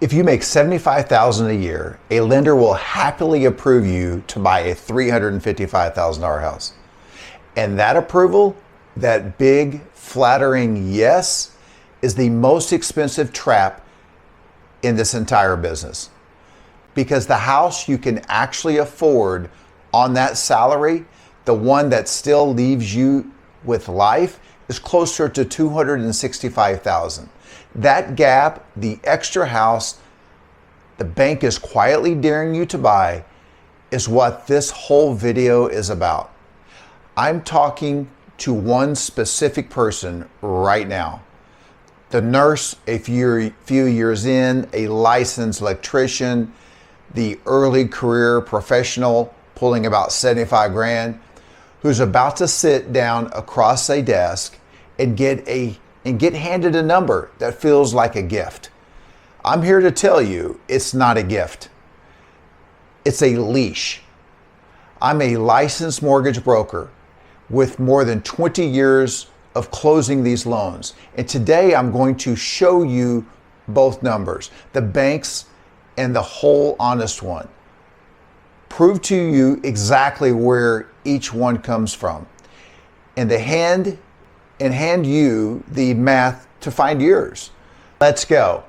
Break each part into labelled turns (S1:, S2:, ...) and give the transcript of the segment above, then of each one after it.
S1: If you make $75,000 a year, a lender will happily approve you to buy a $355,000 house. And that approval, that big, flattering yes, is the most expensive trap in this entire business. Because the house you can actually afford on that salary, the one that still leaves you with life, is closer to $265,000. That gap, the extra house the bank is quietly daring you to buy, is what this whole video is about. I'm talking to one specific person right now. The nurse a few years in, a licensed electrician, the early career professional pulling about 75 grand, who's about to sit down across a desk and get handed a number that feels like a gift. I'm here to tell you it's not a gift. It's a leash. I'm a licensed mortgage broker with more than 20 years of closing these loans. And today I'm going to show you both numbers, the bank's and the whole honest one. Prove to you exactly where each one comes from. And hand you the math to find yours. Let's go.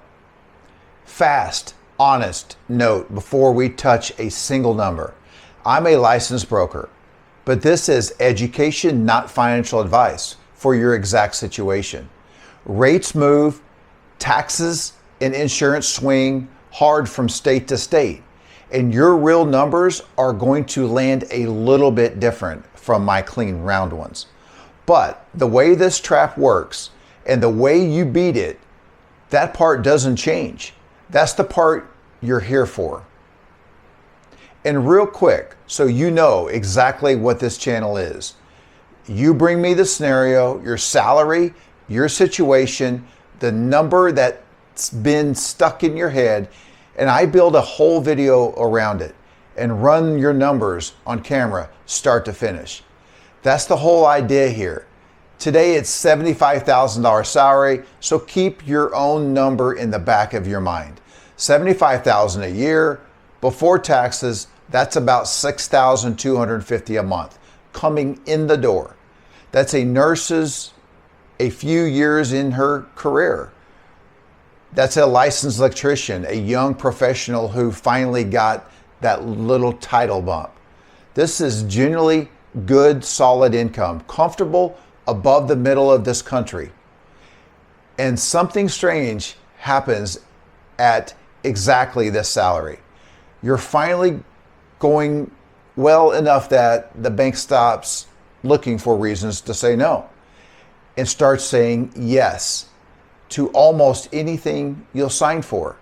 S1: Fast, honest note before we touch a single number. I'm a licensed broker, but this is education, not financial advice for your exact situation. Rates move, taxes and insurance swing hard from state to state, and your real numbers are going to land a little bit different from my clean round ones. But the way this trap works and the way you beat it, that part doesn't change. That's the part you're here for. And real quick, so you know exactly what this channel is. You bring me the scenario, your salary, your situation, the number that's been stuck in your head, and I build a whole video around it and run your numbers on camera, start to finish. That's the whole idea here. Today it's $75,000 salary, so keep your own number in the back of your mind. $75,000 a year, before taxes, that's about $6,250 a month coming in the door. That's a nurse's a few years in her career. That's a licensed electrician, a young professional who finally got that little title bump. This is generally good, solid income, comfortable above the middle of this country. And something strange happens at exactly this salary. You're finally going well enough that the bank stops looking for reasons to say no and starts saying yes to almost anything you'll sign for.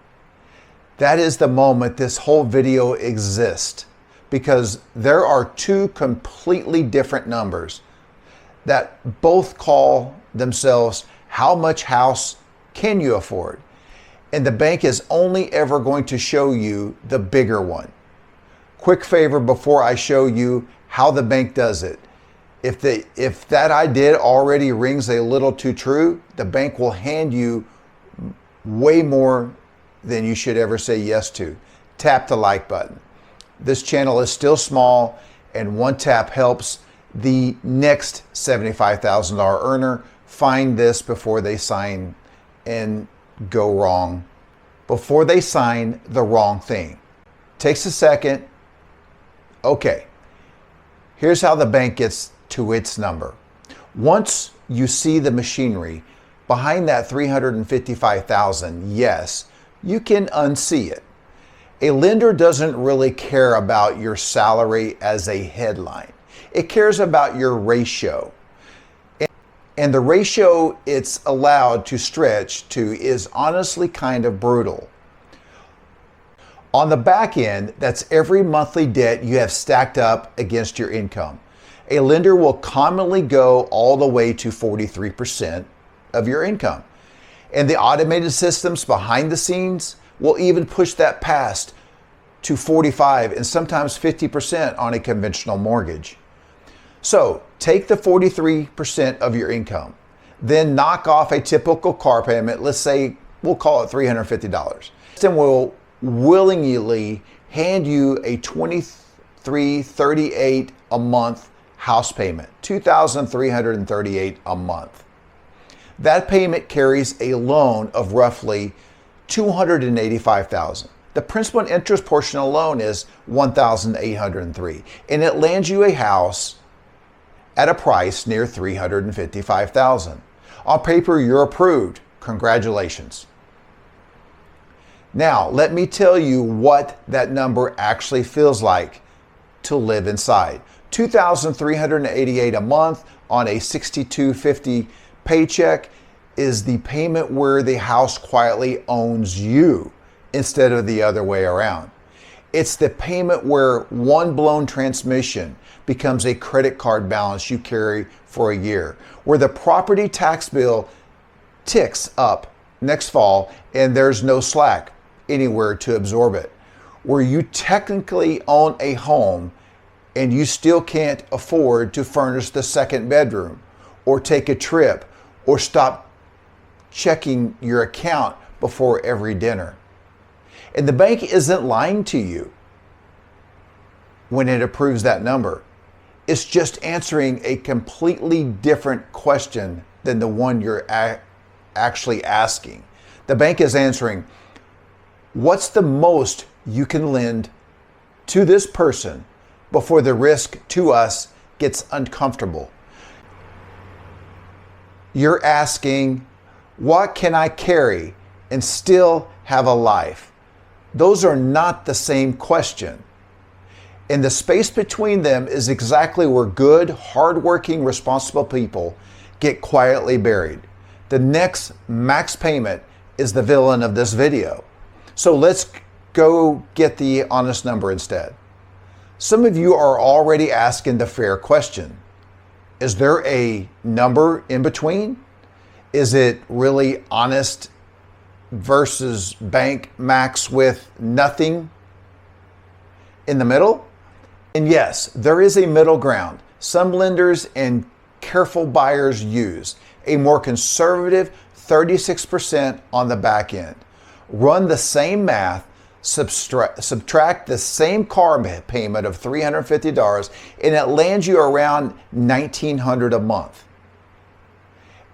S1: That is the moment this whole video exists, because there are two completely different numbers that both call themselves how much house can you afford? And the bank is only ever going to show you the bigger one. Quick favor before I show you how the bank does it. If that I did already rings a little too true, the bank will hand you way more than you should ever say yes to. Tap the like button. This channel is still small, and one tap helps the next $75,000 earner find this before they sign and go wrong, before they sign the wrong thing. Takes a second. Okay, here's how the bank gets to its number. Once you see the machinery behind that $355,000, yes, you can unsee it. A lender doesn't really care about your salary as a headline. It cares about your ratio. And the ratio it's allowed to stretch to is honestly kind of brutal. On the back end, that's every monthly debt you have stacked up against your income. A lender will commonly go all the way to 43% of your income. And the automated systems behind the scenes will even push that past to 45 and sometimes 50% on a conventional mortgage. So take the 43% of your income, then knock off a typical car payment, let's say we'll call it $350. Then we'll willingly hand you a $23.38 a month house payment, $2,338 a month. That payment carries a loan of roughly $285,000. The principal and interest portion of the loan is $1,803, and it lands you a house at a price near $355,000. On paper, you're approved. Congratulations. Now, let me tell you what that number actually feels like to live inside. $2,388 a month on a $6,250 paycheck is the payment where the house quietly owns you instead of the other way around. It's the payment where one blown transmission becomes a credit card balance you carry for a year, where the property tax bill ticks up next fall and there's no slack anywhere to absorb it, where you technically own a home and you still can't afford to furnish the second bedroom or take a trip or stop checking your account before every dinner. And the bank isn't lying to you when it approves that number. It's just answering a completely different question than the one you're actually asking. The bank is answering, what's the most you can lend to this person before the risk to us gets uncomfortable? You're asking, what can I carry and still have a life? Those are not the same question. And the space between them is exactly where good, hardworking, responsible people get quietly buried. The next max payment is the villain of this video. So let's go get the honest number instead. Some of you are already asking the fair question. Is there a number in between? Is it really honest versus bank max with nothing in the middle? And yes, there is a middle ground. Some lenders and careful buyers use a more conservative 36% on the back end. Run the same math, subtract the same car payment of $350, and it lands you around $1,900 a month.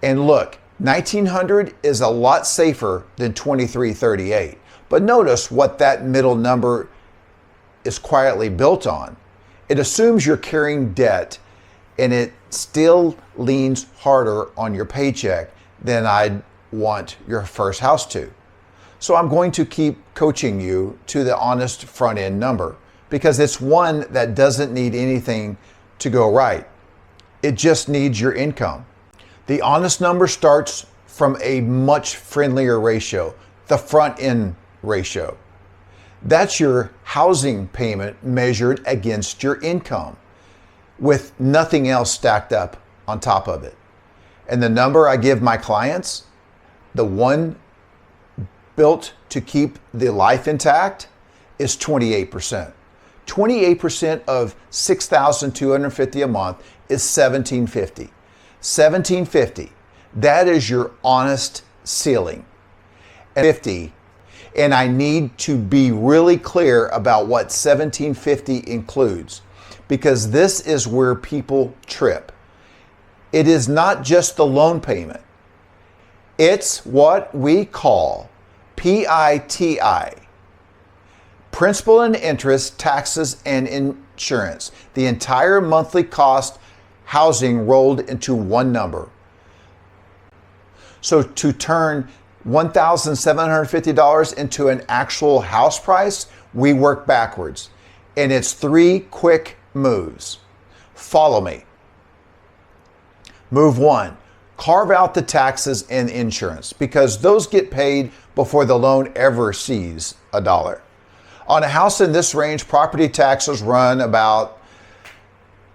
S1: And look, $1,900 is a lot safer than $23.38. But notice what that middle number is quietly built on. It assumes you're carrying debt, and it still leans harder on your paycheck than I'd want your first house to. So I'm going to keep coaching you to the honest front end number because it's one that doesn't need anything to go right. It just needs your income. The honest number starts from a much friendlier ratio, the front end ratio. That's your housing payment measured against your income with nothing else stacked up on top of it. And the number I give my clients, the one built to keep the life intact, is 28%. 28% of $6,250 a month is $1,750. $1,750. That is your honest ceiling. And I need to be really clear about what $1,750 includes, because this is where people trip. It is not just the loan payment. It's what we call PITI, principal and interest, taxes, and insurance. The entire monthly cost housing rolled into one number. So to turn $1,750 into an actual house price, we work backwards. And it's 3 quick moves. Follow me. Move 1, carve out the taxes and insurance because those get paid before the loan ever sees a dollar. On a house in this range, property taxes run about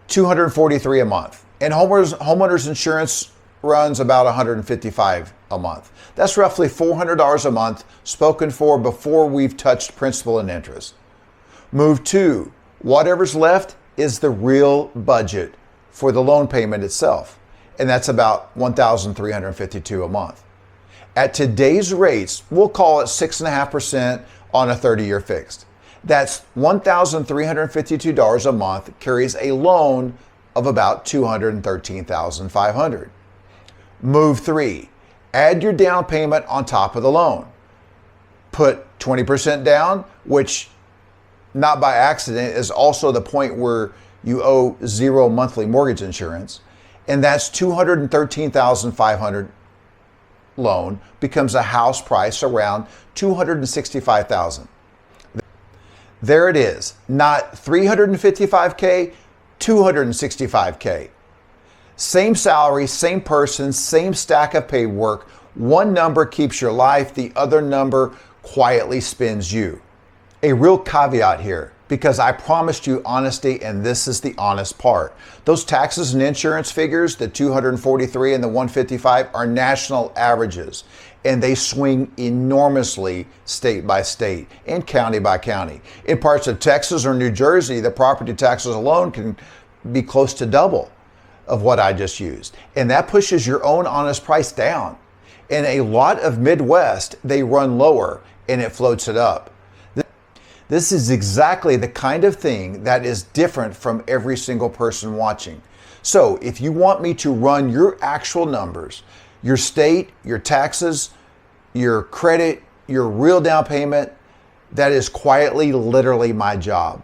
S1: $243 a month, and homeowners insurance runs about $155 a month. That's roughly $400 a month spoken for before we've touched principal and interest. Move 2, whatever's left is the real budget for the loan payment itself, and that's about $1,352 a month. At today's rates, we'll call it 6.5% on a 30-year fixed. That's $1,352 a month, carries a loan of about $213,500. Move 3, add your down payment on top of the loan. Put 20% down, which not by accident is also the point where you owe 0 monthly mortgage insurance, and that's $213,500 loan becomes a house price around $265,000. There it is, not $355K, $265K. Same salary, same person, same stack of paid work. One number keeps your life, the other number quietly spins you. A real caveat here, because I promised you honesty, and this is the honest part. Those taxes and insurance figures, the 243 and the 155, are national averages, and they swing enormously state by state and county by county. In parts of Texas or New Jersey, the property taxes alone can be close to double of what I just used, and that pushes your own honest price down. In a lot of Midwest, they run lower and it floats it up. This is exactly the kind of thing that is different from every single person watching. So if you want me to run your actual numbers, your state, your taxes, your credit, your real down payment, that is quietly, literally my job.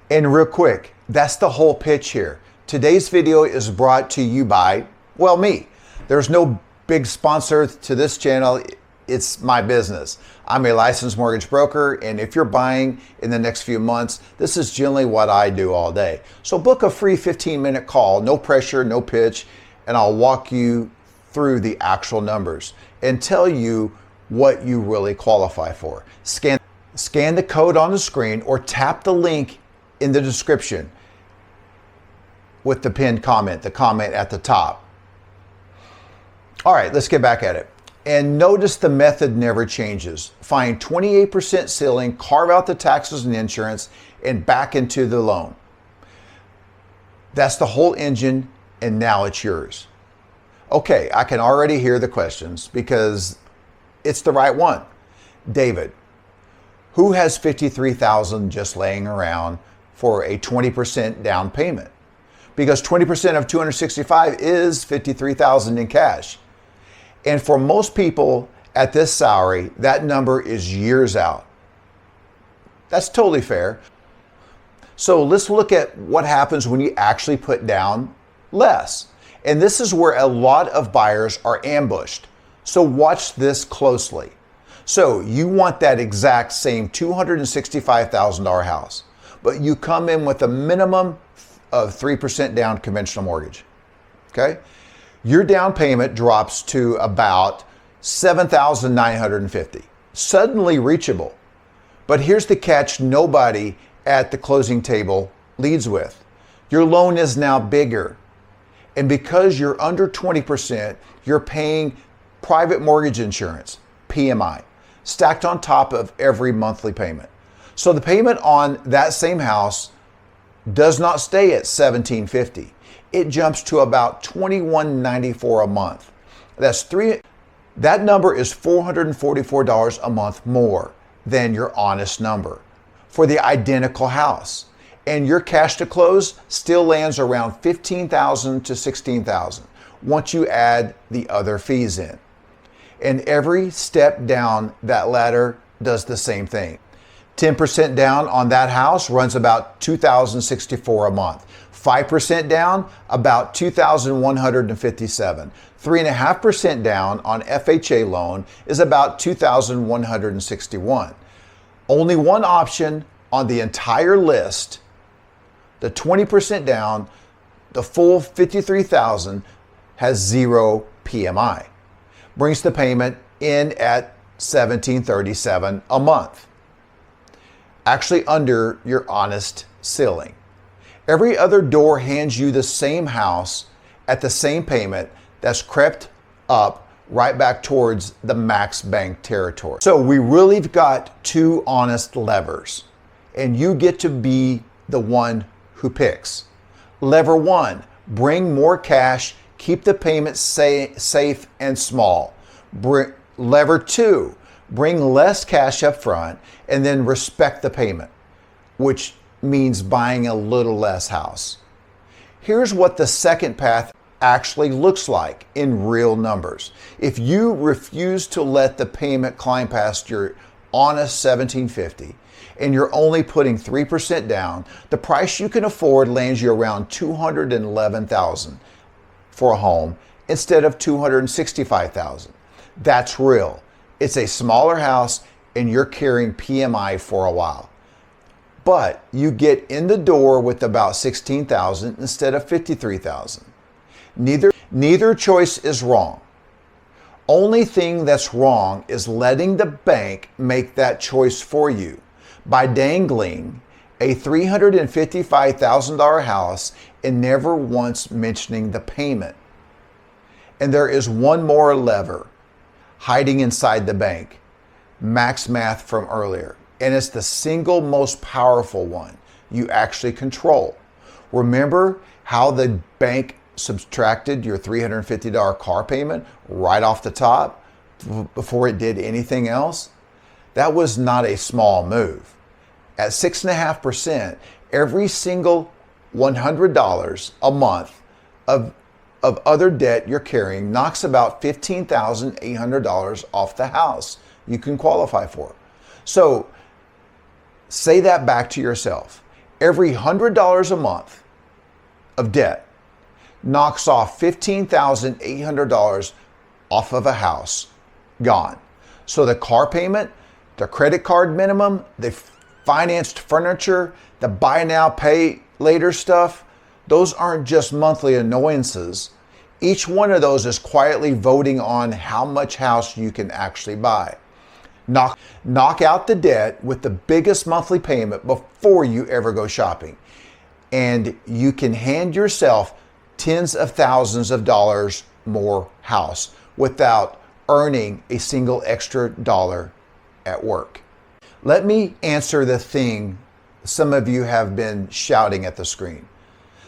S1: And real quick, that's the whole pitch here. Today's video is brought to you by, well, me. There's no big sponsor to this channel. It's my business. I'm a licensed mortgage broker, and if you're buying in the next few months, this is generally what I do all day. So book a free 15-minute call, no pressure, no pitch, and I'll walk you through the actual numbers and tell you what you really qualify for. Scan the code on the screen or tap the link in the description with the pinned comment, the comment at the top. All right, let's get back at it. And notice the method never changes. Find 28% ceiling, carve out the taxes and insurance, and back into the loan. That's the whole engine, and now it's yours. Okay, I can already hear the questions because it's the right one. David, who has $53,000 just laying around for a 20% down payment? Because 20% of 265 is $53,000 in cash. And for most people at this salary, that number is years out. That's totally fair. So let's look at what happens when you actually put down less. And this is where a lot of buyers are ambushed. So watch this closely. So you want that exact same $265,000 house, but you come in with a minimum of 3% down conventional mortgage. Okay? Your down payment drops to about $7,950. Suddenly reachable. But here's the catch nobody at the closing table leads with. Your loan is now bigger. And because you're under 20%, you're paying private mortgage insurance, PMI, stacked on top of every monthly payment. So the payment on that same house does not stay at $1,750. It jumps to about $2,194 a month. That number is $444 a month more than your honest number for the identical house. And your cash to close still lands around $15,000 to $16,000 once you add the other fees in. And every step down that ladder does the same thing. 10% down on that house runs about $2,064 a month. 5% down, about $2,157. 3.5% down on FHA loan is about $2,161. Only one option on the entire list, the 20% down, the full $53,000, has 0 PMI. Brings the payment in at $1,737 a month. Actually under your honest ceiling. Every other door hands you the same house at the same payment that's crept up right back towards the max bank territory. So we really have got two honest levers, and you get to be the one who picks. Lever 1, bring more cash, keep the payments safe and small. Lever 2, bring less cash up front and then respect the payment, which means buying a little less house. Here's what the second path actually looks like in real numbers. If you refuse to let the payment climb past your honest $1,750 and you're only putting 3% down, the price you can afford lands you around $211,000 for a home instead of $265,000. That's real. It's a smaller house and you're carrying PMI for a while. But you get in the door with about $16,000 instead of $53,000. Neither choice is wrong. Only thing that's wrong is letting the bank make that choice for you by dangling a $355,000 house and never once mentioning the payment. And there is one more lever hiding inside the bank, max math from earlier. And it's the single most powerful one you actually control. Remember how the bank subtracted your $350 car payment right off the top before it did anything else? That was not a small move. At 6.5%, every single $100 a month of other debt you're carrying knocks about $15,800 off the house you can qualify for. So say that back to yourself. Every $100 a month of debt knocks off $15,800 off of a house, gone. So the car payment, the credit card minimum, the financed furniture, the buy now, pay later stuff, those aren't just monthly annoyances. Each one of those is quietly voting on how much house you can actually buy. Knock out the debt with the biggest monthly payment before you ever go shopping. And you can hand yourself tens of thousands of dollars more house without earning a single extra dollar at work. Let me answer the thing some of you have been shouting at the screen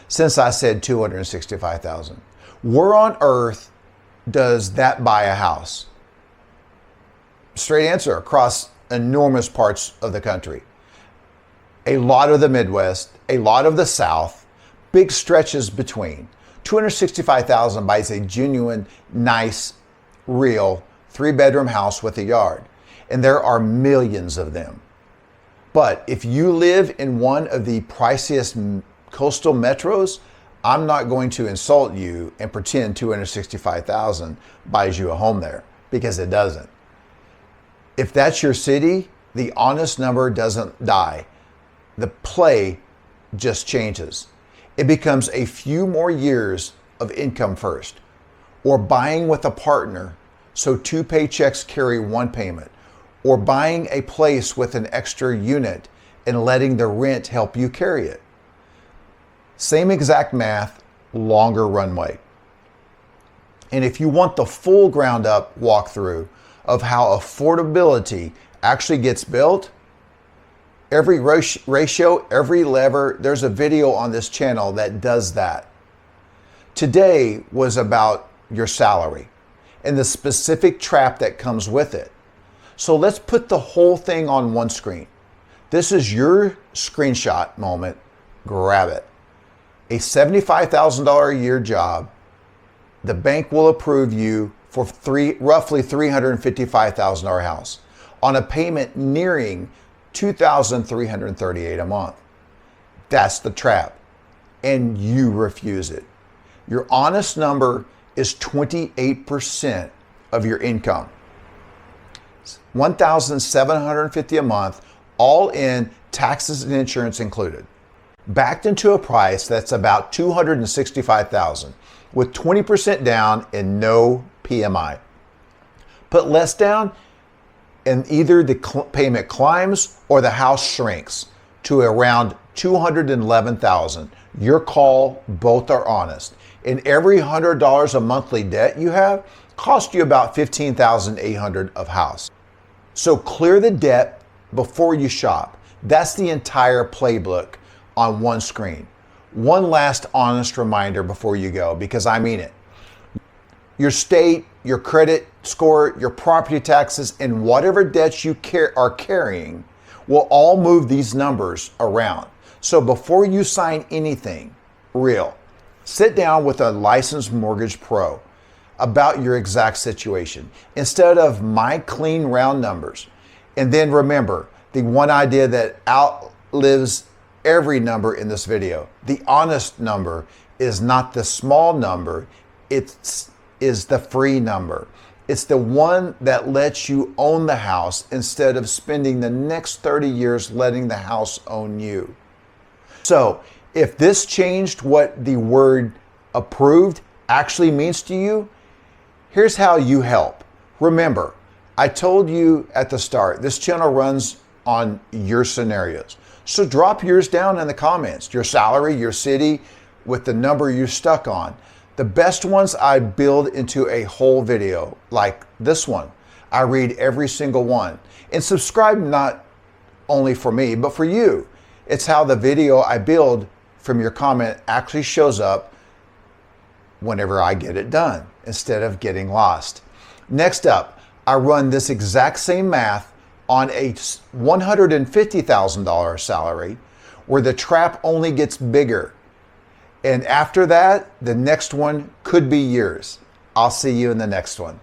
S1: since I said $265,000. Where on earth does that buy a house? Straight answer, across enormous parts of the country. A lot of the Midwest, a lot of the South, big stretches between. $265,000 buys a genuine, nice, real 3-bedroom house with a yard. And there are millions of them. But if you live in one of the priciest coastal metros, I'm not going to insult you and pretend $265,000 buys you a home there, because it doesn't. If that's your city, the honest number doesn't die. The play just changes. It becomes a few more years of income first, or buying with a partner so 2 paychecks carry 1 payment, or buying a place with an extra unit and letting the rent help you carry it. Same exact math, longer runway. And if you want the full ground up walkthrough of how affordability actually gets built, every ratio, every lever, there's a video on this channel that does that. Today was about your salary and the specific trap that comes with it. So let's put the whole thing on one screen. This is your screenshot moment. Grab it. A $75,000 a year job, the bank will approve you for roughly $355,000 house on a payment nearing $2,338 a month. That's the trap, and you refuse it. Your honest number is 28% of your income. $1,750 a month, all in, taxes and insurance included. Backed into a price that's about $265,000 with 20% down and no PMI. Put less down and either the payment climbs or the house shrinks to around $211,000. Your call, both are honest. And every $100 a monthly debt you have cost you about $15,800 of house. So clear the debt before you shop. That's the entire playbook on one screen. One last honest reminder before you go, because I mean it. Your state, your credit score, your property taxes, and whatever debts you are carrying will all move these numbers around. So before you sign anything real, sit down with a licensed mortgage pro about your exact situation instead of my clean round numbers. And then remember, the one idea that outlives every number in this video, the honest number is not the small number, it is the free number. It's the one that lets you own the house instead of spending the next 30 years letting the house own you. So if this changed what the word approved actually means to you, here's how you help. Remember, I told you at the start, this channel runs on your scenarios. So drop yours down in the comments, your salary, your city, with the number you're stuck on. The best ones I build into a whole video, like this one. I read every single one. And subscribe not only for me, but for you. It's how the video I build from your comment actually shows up whenever I get it done, instead of getting lost. Next up, I run this exact same math on a $150,000 salary where the trap only gets bigger. And after that, the next one could be yours. I'll see you in the next one.